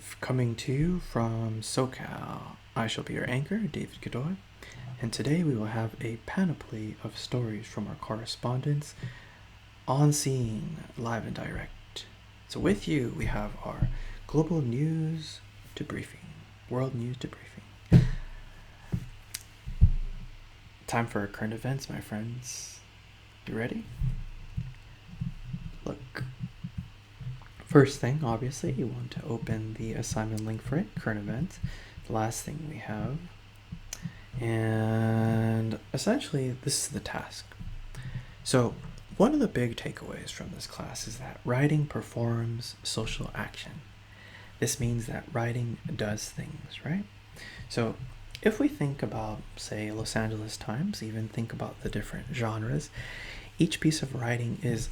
Live, coming to you from SoCal. I shall be your anchor, David Godoy, and today we will have a panoply of stories from our correspondents on scene, live and direct. So with you, we have our global news debriefing, world news debriefing. Time for current events, my friends. You ready? Look. First thing, obviously, you want to open the assignment link for it, current events. The last thing we have. And essentially, this is the task. So, one of the big takeaways from this class is that writing performs social action. This means that writing does things, right? So, if we think about, say, Los Angeles Times, even think about the different genres, each piece of writing is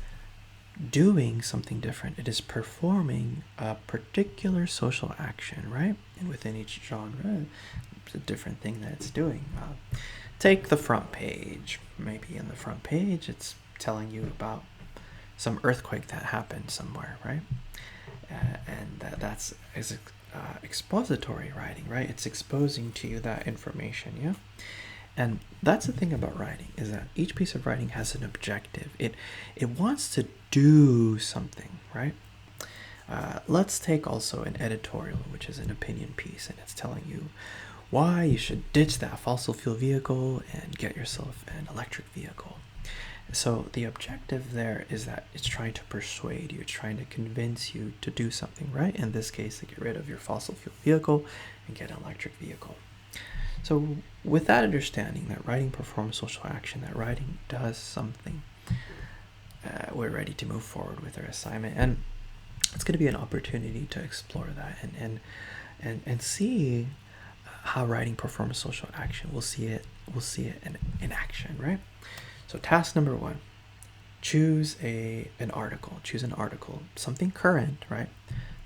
doing something different. It is performing a particular social action, right? And within each genre, it's a different thing that it's doing. Take the front page. Maybe in the front page, it's telling you about some earthquake that happened somewhere, right? And that's expository writing, right? It's exposing to you that information, yeah? And that's the thing about writing, is that each piece of writing has an objective. It wants to do something, right? Let's take also an editorial, which is an opinion piece, and it's telling you why you should ditch that fossil fuel vehicle and get yourself an electric vehicle. So the objective there is that it's trying to persuade you, it's trying to convince you to do something, right? In this case, to get rid of your fossil fuel vehicle and get an electric vehicle. So with that understanding that writing performs social action, that writing does something, we're ready to move forward with our assignment. And it's going to be an opportunity to explore that and see how writing performs social action. We'll see it in action, right? So task number 1, choose an article. Choose an article, something current, right?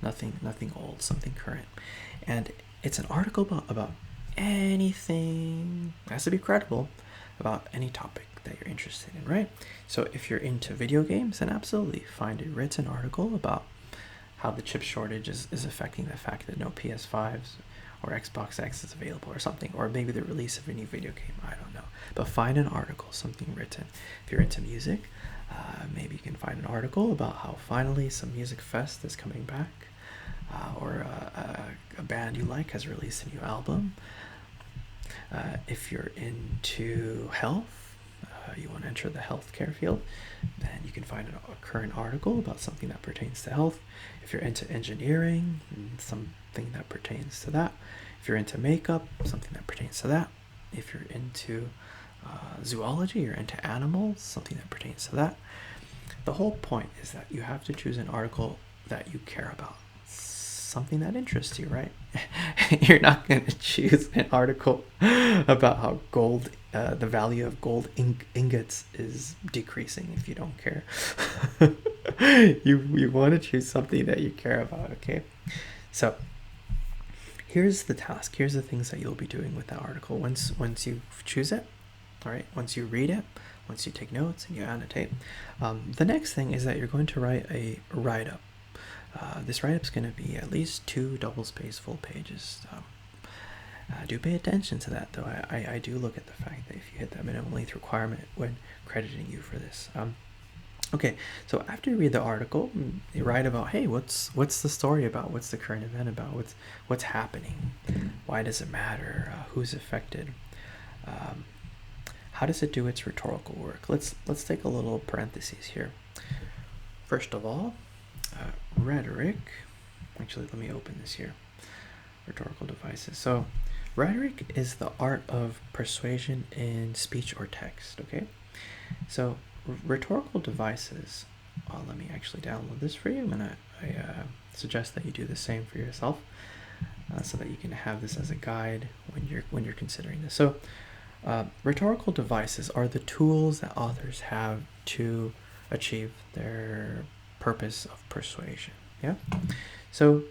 Nothing old, something current. And it's an article about anything. It has to be credible, about any topic that you're interested in, right? So if you're into video games, then absolutely find a written article about how the chip shortage is affecting the fact that no PS5s or Xbox X is available or something, or maybe the release of a new video game, I don't know. But find an article, something written. If you're into music, maybe you can find an article about how finally some music fest is coming back, or a band you like has released a new album. If you're into health, you want to enter the healthcare field, then you can find a current article about something that pertains to health. If you're into engineering, something that pertains to that. If you're into makeup, something that pertains to that. If you're into zoology, you're into animals, something that pertains to that. The whole point is that you have to choose an article that you care about, something that interests you, right? You're not going to choose an article about how gold, the value of gold ingots is decreasing if you don't care. You want to choose something that you care about, okay? So here's the task. Here's the things that you'll be doing with that article. Once you choose it, all right, once you read it, once you take notes and you annotate, the next thing is that you're going to write a write-up. This write-up is going to be at least 2 double-spaced full pages. Do pay attention to that, though. I do look at the fact that if you hit that minimum length requirement when crediting you for this. Okay, so after you read the article, you write about, hey, what's the story about? What's the current event about? What's happening? Why does it matter? Who's affected? How does it do its rhetorical work? Let's take a little parentheses here. First of all, rhetoric. Actually, let me open this here. Rhetorical devices. So rhetoric is the art of persuasion in speech or text, okay? So rhetorical devices, let me actually download this for you, and I suggest that you do the same for yourself, so that you can have this as a guide when you're considering this. So rhetorical devices are the tools that authors have to achieve their purpose of persuasion. Yeah. So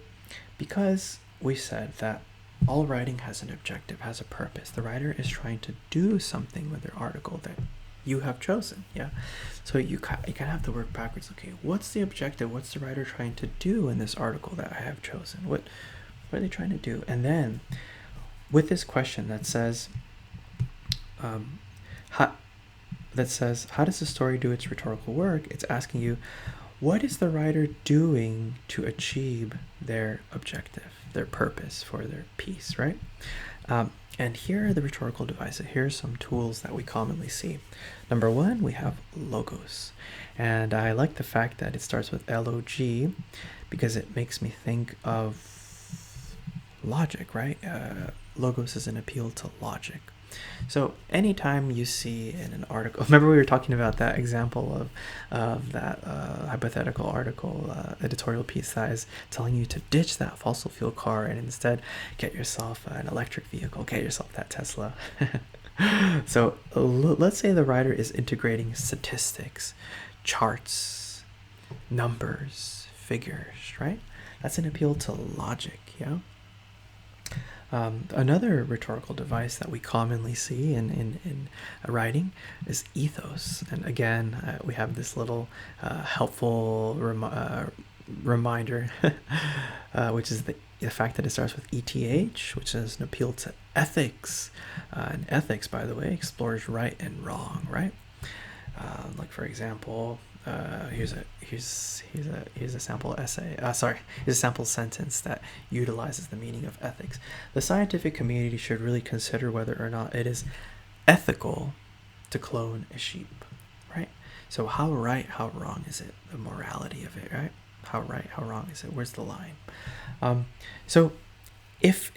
because we said that all writing has an objective, has a purpose, the writer is trying to do something with their article that you have chosen. Yeah. So you kind of have to work backwards. Okay, what's the objective? What's the writer trying to do in this article that I have chosen? What are they trying to do? And then with this question that says, how, how does the story do its rhetorical work? It's asking you, what is the writer doing to achieve their objective, their purpose for their piece, right? And here are the rhetorical devices. Here are some tools that we commonly see. Number one, we have logos. And I like the fact that it starts with LOG because it makes me think of logic, right? Logos is an appeal to logic. So anytime you see in an article, remember we were talking about that example of that hypothetical article, editorial piece that is telling you to ditch that fossil fuel car and instead get yourself an electric vehicle, get yourself that Tesla. So let's say the writer is integrating statistics, charts, numbers, figures, right? That's an appeal to logic, yeah? Another rhetorical device that we commonly see in writing is ethos. And again, we have this little helpful reminder, which is the fact that it starts with ETH, which is an appeal to ethics. And ethics, by the way, explores right and wrong, right? Like for example, here's a sample essay. Here's a sample sentence that utilizes the meaning of ethics. The scientific community should really consider whether or not it is ethical to clone a sheep, right? So how right, how wrong is it? The morality of it, right? How right, how wrong is it? Where's the line? So if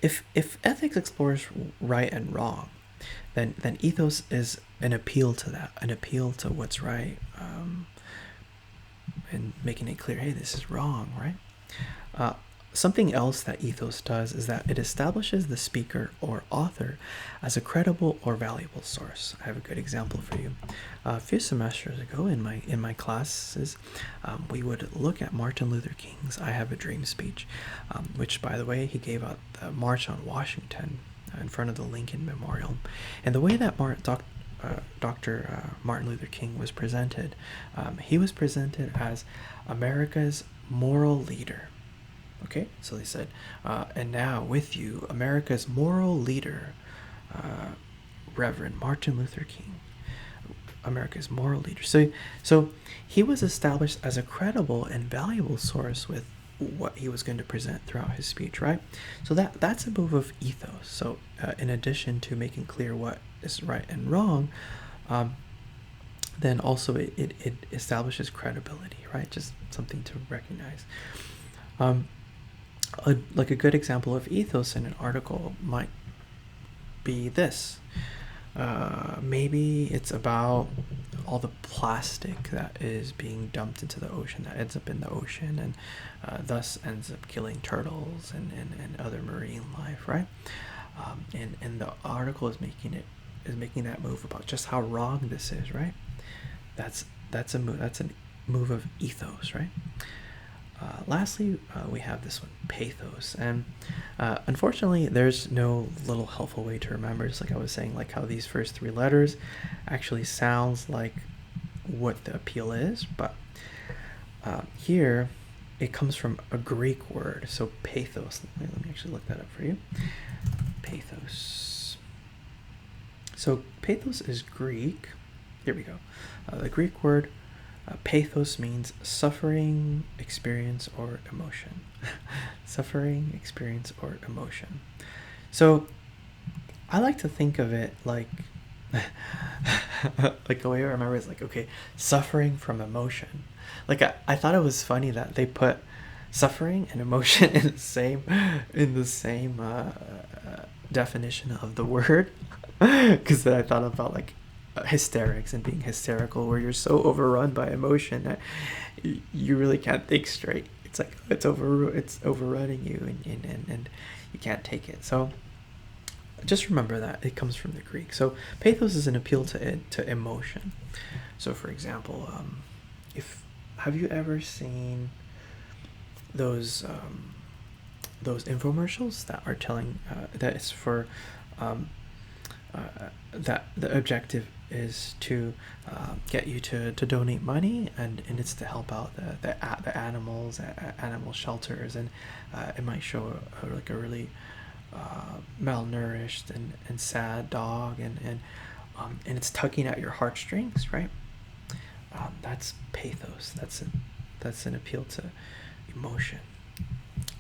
ethics explores right and wrong, then ethos is an appeal to that, an appeal to what's right, and making it clear, hey, this is wrong, right? Something else that ethos does is that it establishes the speaker or author as a credible or valuable source. I have a good example for you. A few semesters ago in my classes, we would look at Martin Luther King's "I Have a Dream" speech, which, by the way, he gave out the March on Washington in front of the Lincoln Memorial. And the way that Dr. Martin Luther King was presented, he was presented as America's moral leader. Okay, so they said, and now with you, America's moral leader, Reverend Martin Luther King, America's moral leader. So he was established as a credible and valuable source with what he was going to present throughout his speech, right? So that's a move of ethos. So in addition to making clear what is right and wrong, then also it establishes credibility, right? Just something to recognize. Like a good example of ethos in an article might be this. Maybe it's about all the plastic that is being dumped into the ocean, that ends up in the ocean and thus ends up killing turtles and other marine life, right? And the article is making that move about just how wrong this is, right? That's a move of ethos, right? Lastly, we have this one, pathos, and unfortunately there's no little helpful way to remember. Just like I was saying, like how these first three letters actually sounds like what the appeal is, but here it comes from a Greek word. So pathos, let me actually look that up for you. Pathos. So pathos is Greek. Here we go. The Greek word pathos means suffering, experience, or emotion. Suffering, experience, or emotion. So I like to think of it like like the way I remember is like, okay, suffering from emotion. Like I thought it was funny that they put suffering and emotion in the same definition of the word, because I thought about like hysterics and being hysterical, where you're so overrun by emotion that you really can't think straight. It's like it's overrunning you, and you can't take it. So just remember that it comes from the Greek. So pathos is an appeal to emotion. So for example, have you ever seen those infomercials that are telling that it's for that the objective is to get you to donate money, and it's to help out the animals, animal shelters, and it might show like a really malnourished and sad dog, and it's tugging at your heartstrings, right? That's pathos. That's an appeal to emotion.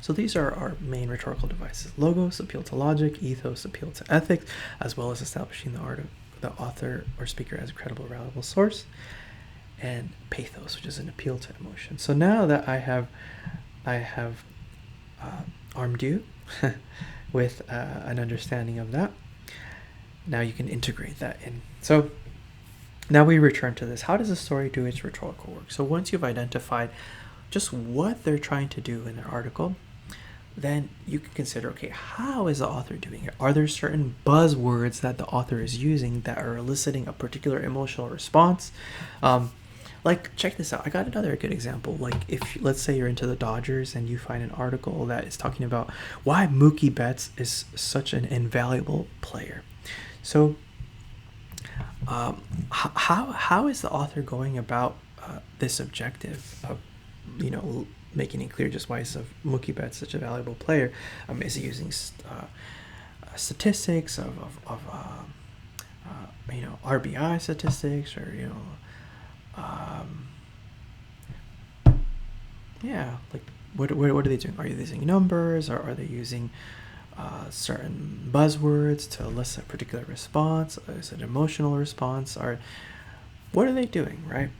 So these are our main rhetorical devices. Logos appeal to logic, ethos appeal to ethics, as well as establishing the author or speaker as a credible, reliable source, and pathos, which is an appeal to emotion. So now that I have armed you with an understanding of that, now you can integrate that in. So now we return to this. How does a story do its rhetorical work? So once you've identified just what they're trying to do in their article, then you can consider, okay, how is the author doing it? Are there certain buzzwords that the author is using that are eliciting a particular emotional response? Like, check this out. I got another good example. Like, if let's say you're into the Dodgers and you find an article that is talking about why Mookie Betts is such an invaluable player. So, how is the author going about this objective of, making it clear just why is Mookie Betts such a valuable player? Is he using statistics of RBI statistics, or like what are they doing? Are they using numbers, or are they using certain buzzwords to elicit a particular response? Is it an emotional response, or what are they doing, right?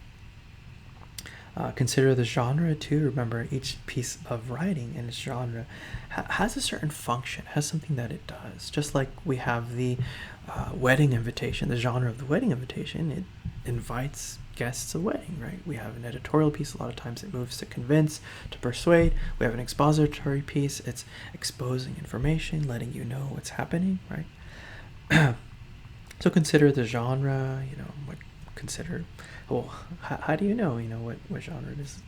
Consider the genre too. Remember, each piece of writing in its genre has a certain function, has something that it does. Just like we have the wedding invitation, the genre of the wedding invitation, it invites guests to a wedding, right? We have an editorial piece. A lot of times it moves to convince, to persuade. We have an expository piece. It's exposing information, letting you know what's happening, right? So consider the genre, how do you know what genre it is?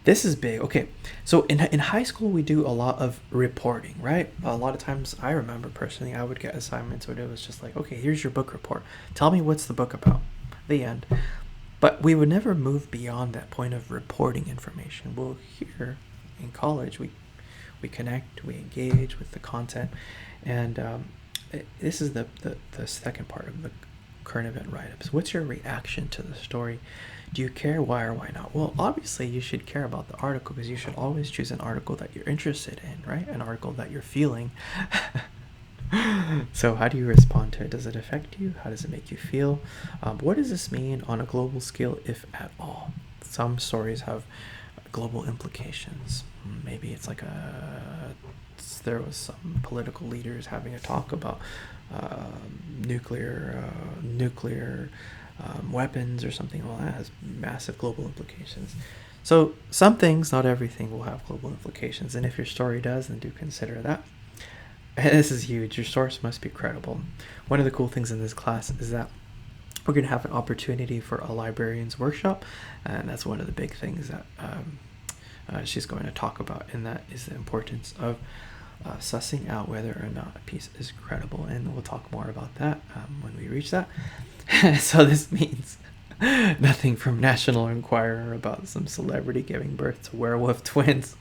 This is big. Okay, so in high school we do a lot of reporting, right? A lot of times, I remember personally, I would get assignments where it was just like, okay, here's your book report, tell me what's the book about, the end. But we would never move beyond that point of reporting information. Well, here in college we connect, we engage with the content, and this is the second part of the current event write-ups. What's your reaction to the story? Do you care? Why or why not? Well, obviously you should care about the article, because you should always choose an article that you're interested in, right? An article that you're feeling. So how do you respond to it? Does it affect you? How does it make you feel? What does this mean on a global scale, if at all? Some stories have global implications. Maybe it's like there was some political leaders having a talk about nuclear weapons or something. Well, that has massive global implications. So some things, not everything, will have global implications, and if your story does, then do consider that. And this is huge. Your source must be credible. One of the cool things in this class is that we're going to have an opportunity for a librarian's workshop, and that's one of the big things that she's going to talk about, and that is the importance of sussing out whether or not a piece is credible, and we'll talk more about that when we reach that. So this means nothing from National Enquirer about some celebrity giving birth to werewolf twins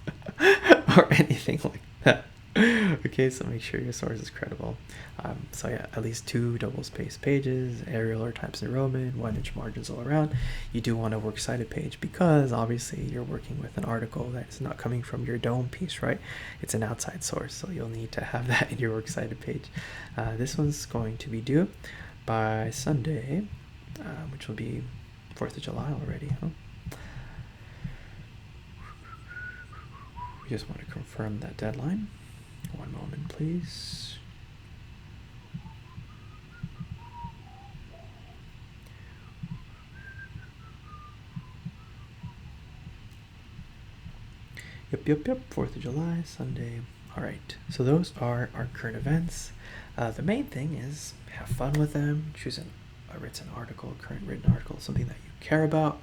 or anything like that. Okay, so make sure your source is credible. So yeah, at least 2 double-spaced pages, Arial or Times New Roman, 1-inch margins all around. You do want a works cited page, because obviously you're working with an article that's not coming from your dome piece, right? It's an outside source, so you'll need to have that in your works cited page. This one's going to be due by Sunday, which will be 4th of July already, huh? We just want to confirm that deadline. One moment, please. Yep. 4th of July, Sunday. All right. So those are our current events. The main thing is have fun with them. Choose a written article, a current written article, something that you care about.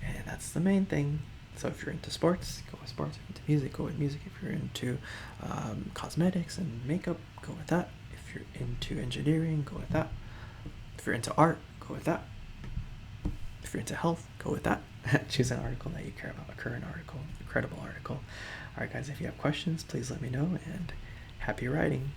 And that's the main thing. So if you're into sports, go with sports. If you're into music, go with music. If you're into cosmetics and makeup, go with that. If you're into engineering, go with that. If you're into art, go with that. If you're into health, go with that. Choose an article that you care about, a current article, a credible article. All right, guys, if you have questions, please let me know, and happy writing.